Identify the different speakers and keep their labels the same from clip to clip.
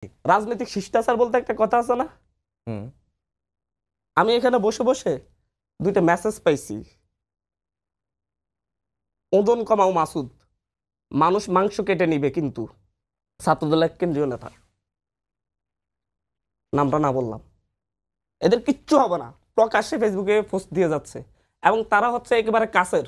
Speaker 1: রাজনৈতিক শিষ্টাচার বলতে একটা কথা আছে না? আমি এখানে বসে বসে দুইটা মেসেজ পাইছি। ওজন কমাও মাসুদ, মানুষ মাংস কেটে নিবে কিন্তু। ছাত্রদলের কেন্দ্রীয় নেতা, নামটা না বললাম। এদের কিচ্ছু হবে না, প্রকাশ্যে ফেসবুকে পোস্ট দিয়ে যাচ্ছে এবং তারা হচ্ছে একেবারে কাছের।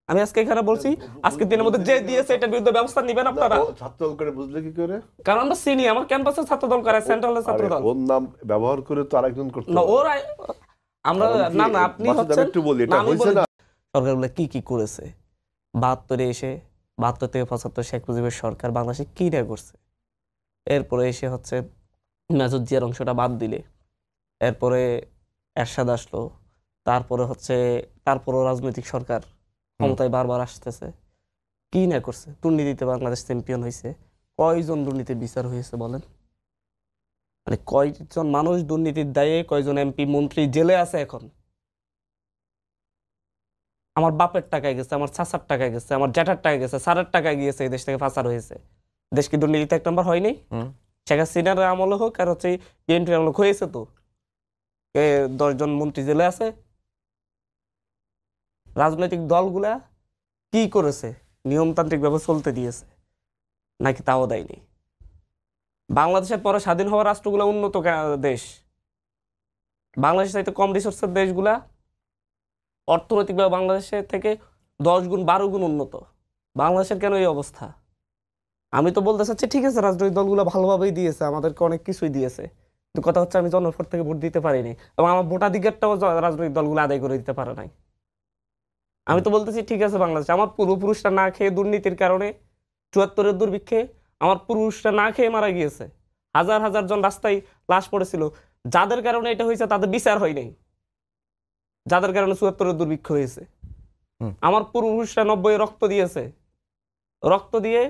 Speaker 1: আমি আজকে এখানে বলছি, আজকে দিনের মধ্যে যে দিয়েছে এটার বিরুদ্ধে ব্যবস্থা নেবেন আপনারা।
Speaker 2: ছাত্রদল করে বুঝলে কি করে?
Speaker 1: কারণ আমরা চিনি, আমার ক্যাম্পাসে ছাত্রদল করে, সেন্ট্রালের ছাত্রদল।
Speaker 2: ওর নাম ব্যবহার করে তো আরেকজন করতে
Speaker 1: না, ওরা আমরা না না আপনি হচ্ছেন
Speaker 2: একটু বলি, এটা হইছে না।
Speaker 1: সরকারগুলো কি কি করেছে 72-এ এসে, 72 থেকে 75 শেখ মুজিবের সরকার বাংলাদেশে কি না করছে। এরপরে এসে হচ্ছে মেজর জিয়ার অংশটা বাদ দিলে, এরপরে এরশাদ আসলো, তারপরে হচ্ছে তারপরও রাজনৈতিক সরকার ক্ষমতায় বারবার আসতেছে, কি না করছে। দুর্নীতিতে বাংলাদেশ চ্যাম্পিয়ন হয়েছে। কয়জন দুর্নীতির বিচার হয়েছে বলেন? মানে কয়জন মানুষ দুর্নীতির দায়ে, কয়জন এমপি মন্ত্রী জেলে আছে এখন। আমার বাপের টাকায় গেছে, আমার চাচার টাকায় গেছে, আমার জ্যাঠার টাকায় গেছে, স্যারের টাকায় গিয়েছে, এই দেশ থেকে পাচার হয়েছে। দেশ কি দুর্নীতিতে এক নম্বর হয়নি? শেখ হাসিনার আমলে হোক আর হচ্ছে বিএনপির আমলে হয়েছে তো। 10 জন মন্ত্রী জেলে আছে। রাজনৈতিক দলগুলা কি করেছে? নিয়মতান্ত্রিক ভাবে চলতে দিয়েছে নাকি তাও দেয়নি? বাংলাদেশের পরে স্বাধীন হওয়া রাষ্ট্রগুলো উন্নত দেশ, বাংলাদেশের চাইতে কম রিসোর্সের দেশগুলা অর্থনৈতিকভাবে বাংলাদেশের থেকে 10 গুণ 12 গুণ উন্নত। বাংলাদেশের কেন এই অবস্থা? আমি তো বলতে চাচ্ছি, ঠিক আছে রাজনৈতিক দলগুলো ভালোভাবেই দিয়েছে, আমাদেরকে অনেক কিছুই দিয়েছে, কিন্তু কথা হচ্ছে আমি জনভোট থেকে ভোট দিতে পারিনি এবং আমার ভোটাধিকারটাও রাজনৈতিক দলগুলো আদায় করে দিতে পারে নাই। আমি তো বলতেছি ঠিক আছে, বাংলাদেশ আমার পূর্বপুরুষরা না খেয়ে দুর্নীতির কারণে 74-এর দুর্ভিক্ষে আমার পুরুষরা না খেয়ে মারা গিয়েছে। হাজার হাজার জন রাস্তায় লাশ পড়েছিল। যাদের কারণে এটা হয়েছে তাদের বিচার হয় নাই, যাদের কারণে 74-এর দুর্ভিক্ষ হয়েছে। আমার পূর্বপুরুষরা 90-এ রক্ত দিয়েছে, রক্ত দিয়ে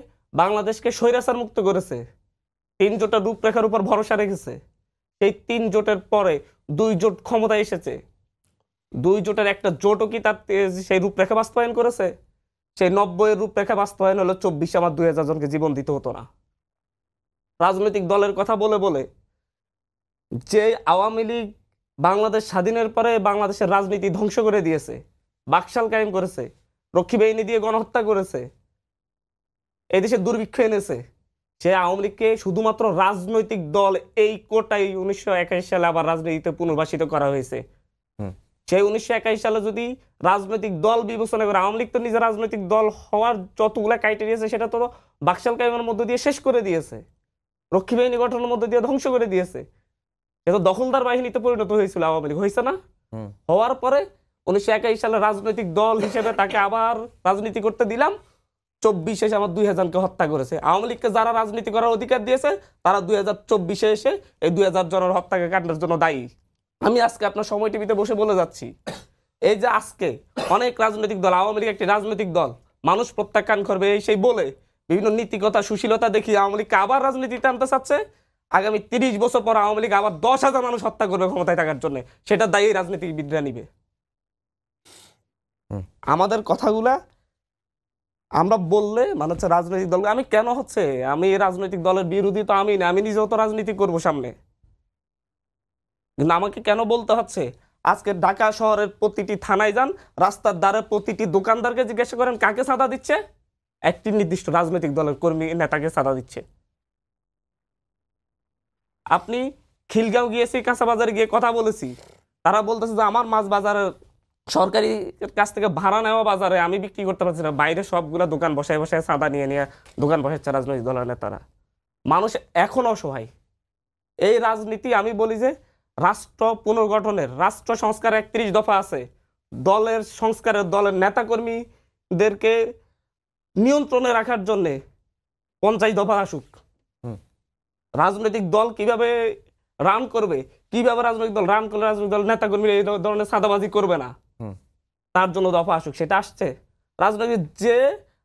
Speaker 1: বাংলাদেশকে স্বৈরাচার মুক্ত করেছে। 3 জোটের রূপরেখার উপর ভরসা রেখেছে। সেই 3 জোটের পরে 2 জোট ক্ষমতায় এসেছে। 2 জোটের একটা জোটও কি তার সেই রূপরেখা বাস্তবায়ন করেছে? সেই 90-এর রূপরেখা বাস্তবায়ন হলো 24-এ আমার 2000 জনকে জীবন দিতে হতো না। রাজনৈতিক দলের কথা বলে বলে যে আওয়ামী লীগ বাংলাদেশ স্বাধীনের পরে বাংলাদেশের রাজনীতি ধ্বংস করে দিয়েছে, বাকশাল কায়েম করেছে, রক্ষী বাহিনী দিয়ে গণহত্যা করেছে, এই দেশে দুর্ভিক্ষ এনেছে, সে আওয়ামী লীগকে শুধুমাত্র রাজনৈতিক দল এই কোটাই 1981 সালে আবার রাজনীতিতে পুনর্বাসিত করা হয়েছে। সেই 1981 সালে যদি রাজনৈতিক দল বিবেচনা করে, আওয়ামী লীগ তো নিজের রাজনৈতিক দল হওয়ার যতগুলা ক্রাইটেরিয়া আছে সেটা তো বাকশাল কায়েমের মধ্য দিয়ে শেষ করে দিয়েছে, রক্ষী বাহিনী গঠনের মধ্য দিয়ে ধ্বংস করে দিয়েছে। এটা দখলদার বাহিনীতে পরিণত হয়েছিল আওয়ামী লীগ, হয়েছে না? হওয়ার পরে 1981 সালে রাজনৈতিক দল হিসেবে তাকে আবার রাজনীতি করতে দিলাম। 24-এ এসে আমার 2000 জনকে হত্যা করেছে। আওয়ামী লীগকে যারা রাজনীতি করার অধিকার দিয়েছে তারা 2024-এ এসে এই 2000 জনের হত্যাকে কাটানোর জন্য দায়ী। আমি আজকে আপনার সময় টিভিতে বসে বলে যাচ্ছি, এই যে আজকে অনেক রাজনৈতিক দল, আওয়ামী লীগ একটি রাজনৈতিক দল, মানুষ প্রত্যাখ্যান করবে এই সেই বলে বিভিন্ন নীতিকতা সুশীলতা দেখিয়ে আওয়ামী লীগকে আবার রাজনীতিতে আনতে চাচ্ছে। আগামী 30 বছর পর আওয়ামী লীগ আবার 10,000 মানুষ হত্যা করবে ক্ষমতায় থাকার জন্য, সেটা দায়ী রাজনীতিবিদরা নিবে। আমাদের কথাগুলা আমরা বললে মানে হচ্ছে রাজনৈতিক দল, আমি কেন হচ্ছে আমি রাজনৈতিক দলের বিরোধী তো আমি না, আমি নিজেও তো রাজনীতি করব সামনে, কিন্তু আমাকে কেন বলতে হচ্ছে? আজকে ঢাকা শহরের প্রতিটি থানায় যান, রাস্তার ধারে প্রতিটি দোকানদারকে জিজ্ঞাসা করেন কাকে চাঁদা দিচ্ছে? একটি নির্দিষ্ট রাজনৈতিক দলের কর্মী নেতাকে চাঁদা দিচ্ছে। আপনি খিলগাঁও গিয়েছি, কাঁচা বাজারে গিয়ে কথা বলেছি, তারা বলতেছে যে আমার মাছ বাজারের সরকারি কাছ থেকে ভাড়া নেওয়া বাজারে আমি বিক্রি করতে পারছি না, বাইরে সবগুলা দোকান বসায় বসায় চাঁদা নিয়ে নিয়ে দোকান বসাচ্ছে রাজনৈতিক দলের নেতারা। মানুষ এখন অসহায়। এই রাজনীতি, আমি বলি যে রাষ্ট্র পুনর্গঠনের, রাষ্ট্র সংস্কার 31 দফা আছে, দলের সংস্কারের, দলের নেতাকর্মীদেরকে নিয়ন্ত্রণে রাখার জন্যে 50 দফা আসুক। রাজনৈতিক দল কিভাবে রান করবে, কিভাবে রাজনৈতিক দল রান করলে রাজনৈতিক দল নেতাকর্মীরা এই ধরনের সাদাবাজি করবে না, তার জন্য দফা আসুক। সেটা আসছে? রাজনৈতিক যে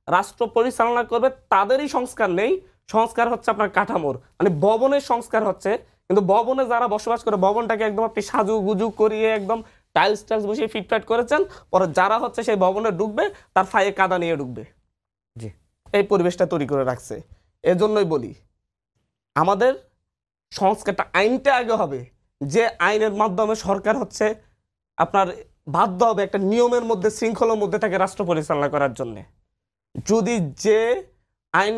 Speaker 1: রাষ্ট্র পরিচালনা করবে তাদেরই সংস্কার নেই। সংস্কার হচ্ছে আপনার কাঠামোর, মানে ভবনের সংস্কার হচ্ছে, কিন্তু ভবনে যারা বসবাস করে ভবনটাকে একদম আপনি সাজু গুজু করিয়ে একদম টাইলস টাইলস বসিয়ে ফিটফাট করেছেন, পরে যারা হচ্ছে সেই ভবনে ঢুকবে তার ফায়ে কাদা নিয়ে ঢুকবে। জি, এই পরিবেশটা তৈরি করে রাখছে। এজন্যই বলি আমাদের সংস্কারটা আইনটা আগে হবে, যে আইনের মাধ্যমে সরকার হচ্ছে আপনার বাধ্য হবে একটা নিয়মের মধ্যে, শৃঙ্খলার মধ্যে তাকে রাষ্ট্র পরিচালনা করার জন্য। যদি যে আইন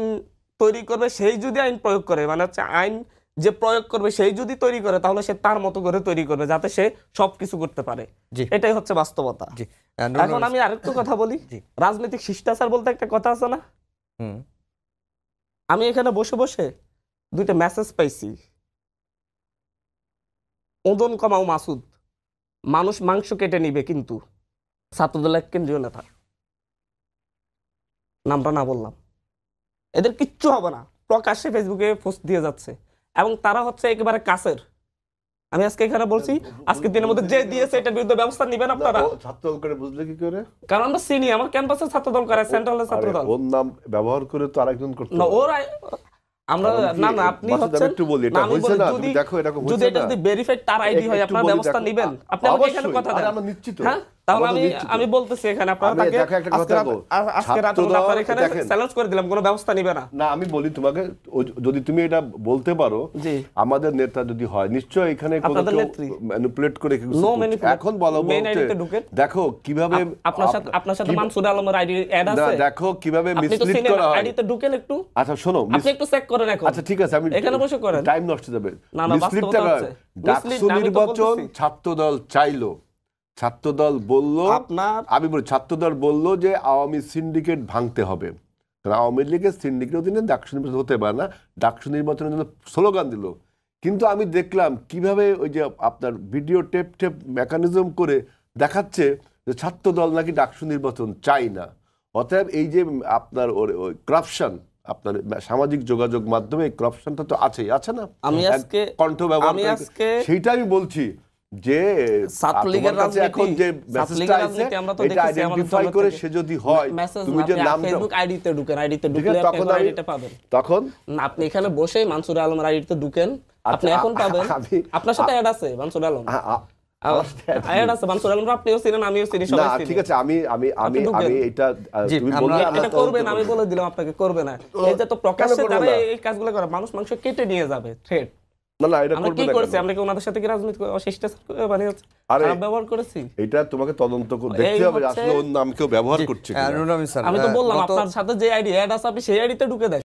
Speaker 1: তৈরি করবে সেই যদি আইন প্রয়োগ করে, মানে হচ্ছে আইন যে প্রয়োগ করবে সেই যদি তৈরি করে, তাহলে সে তার মতো করে তৈরি করবে যাতে সে সবকিছু করতে পারে। এটাই হচ্ছে বাস্তবতা। এখন আমি আরেকটু কথা বলি, রাজনৈতিক শিষ্টাচার বলতে একটা কথা আছে না? আমি এখানে বসে বসে দুইটা মেসেজ পাইছি। ওজন কমাও মাসুদ, মানুষ মাংস কেটে নিবে, কিন্তু ছাত্রদলের কেন্দ্রীয় নেতা, নামটা না বললাম, এদের কিচ্ছু হবে না, প্রকাশ্যে ফেসবুকে পোস্ট দিয়ে যাচ্ছে, এবং তারা হচ্ছে একেবারে কাছের। আমি আজকে এখানে বলছি, আজকে দিনের মধ্যে যে দিয়েছে এটার বিরুদ্ধে ব্যবস্থা নেবেন আপনারা।
Speaker 2: ছাত্রদল করে বুঝলে কি করে?
Speaker 1: কারণ আমরা চিনি, আমার ক্যাম্পাসের ছাত্রদল করে, সেন্ট্রালের ছাত্রদল।
Speaker 2: ওর নাম ব্যবহার করে তো আরেকজন করতে
Speaker 1: না,
Speaker 2: পারে।
Speaker 1: ওর আমরা না না আপনি হচ্ছেন
Speaker 2: একটু বলি, এটা হইছে না, তুমি দেখো এটা
Speaker 1: যদি
Speaker 2: হইছে
Speaker 1: এটা
Speaker 2: না,
Speaker 1: যদি ভেরিফাইড তার আইডি হয়, আপনারা ব্যবস্থা নেবেন। আপনি আমাকে এখানে কথা দেন,
Speaker 2: আমরা নিশ্চিত।
Speaker 1: হ্যাঁ, তাহলে আমি বলতেছি এখানে আপনারা তাকে আজকে রাতে আপনারা এখানে চ্যালেঞ্জ করে দিলাম, কোনো ব্যবস্থা নেবে না।
Speaker 2: না, আমি বলি তোমাকে, যদি তুমি এটা বলতে পারো,
Speaker 1: জি,
Speaker 2: আমাদের নেতা যদি হয়, নিশ্চয়ই এখানে
Speaker 1: আপনাদের নেত্রী
Speaker 2: ম্যানিপুলেট করে এখন বলো, দেখো কিভাবে
Speaker 1: আপনার সাথে মানসুর আলমের আইডি অ্যাড আছে,
Speaker 2: দেখো কিভাবে মিসলিড করা হয়।
Speaker 1: আইডিতে ঢুকেন একটু।
Speaker 2: আচ্ছা শোনো,
Speaker 1: আপনি একটু চেক করেন এখন।
Speaker 2: আচ্ছা ঠিক আছে, আমি
Speaker 1: এখানে বসে করেন,
Speaker 2: টাইম নষ্ট হয়ে যাবে।
Speaker 1: না না,
Speaker 2: মিসলিডটা ডাকসু নির্বাচন ছাত্রদল চাইলো, ছাত্রদল বলল, আমি বলি ছাত্রদল বলল যে আওয়ামী সিন্ডিকেট ভাঙতে হবে, কারণ আওয়ামী লীগের সিন্ডিকেট অধীনে ডাকসু নির্বাচন হতে পারে না, ডাকসু নির্বাচনের জন্য স্লোগান দিল। কিন্তু আমি দেখলাম কিভাবে ওই যে আপনার ভিডিও টেপ মেকানিজম করে দেখাচ্ছে যে ছাত্রদল নাকি ডাকসু নির্বাচন চাই না। অতএব এই যে আপনার করাপশন, আপনার সামাজিক যোগাযোগ মাধ্যমে এই করাপশনটা তো আছেই, আছে না?
Speaker 1: আমি আজকে
Speaker 2: কণ্ঠ ব্যবহার, সেইটা আমি বলছি যে
Speaker 1: ছাত্রলীগের রাজনীতি,
Speaker 2: এখন যে মেসেজটা আছে এটা আইডেন্টিফাই করে সে যদি হয়, তুমি যে নাম দাও,
Speaker 1: ফেসবুক আইডিতে ঢুকেন, আইডিতে ঢুকলে আপনি আইডিটা পাবেন।
Speaker 2: তখন
Speaker 1: আপনি এখানে বসে মানসুর আলমের আইডিতে ঢুকেন, আপনি এখন পাবেন। আপনার সাথে অ্যাড আছে মানসুর আলম, অ্যাড আছে মানসুর আলম, আপনিও চিনেন, আমিও চিনি, সবাই চিনি।
Speaker 2: ঠিক আছে, আমি এটা তুমি বললে
Speaker 1: এটা করবেন, আমি বলে দিলাম আপনাকে, করবে না। এই যে তো প্রকাশ্যে যারা এই কাজগুলো করে, মানুষ মাংস কেটে নিয়ে যাবে, থ্রেট।
Speaker 2: না না, এটা করবে না।
Speaker 1: কি করেছি আমরা? কি ওনাদের সাথে কি রাজনীতি শিষ্টাচার বানিয়েছে, খারাপ ব্যবহার করেছি?
Speaker 2: এটা তোমাকে তদন্ত করে দেখতে হবে আসলে ওর নাম কেউ ব্যবহার করছে কিনা।
Speaker 1: আমি তো বললাম আপনার সাথে যে আইডি অ্যাড আছে, আপনি সেই আইডিতে ঢুকে দেন।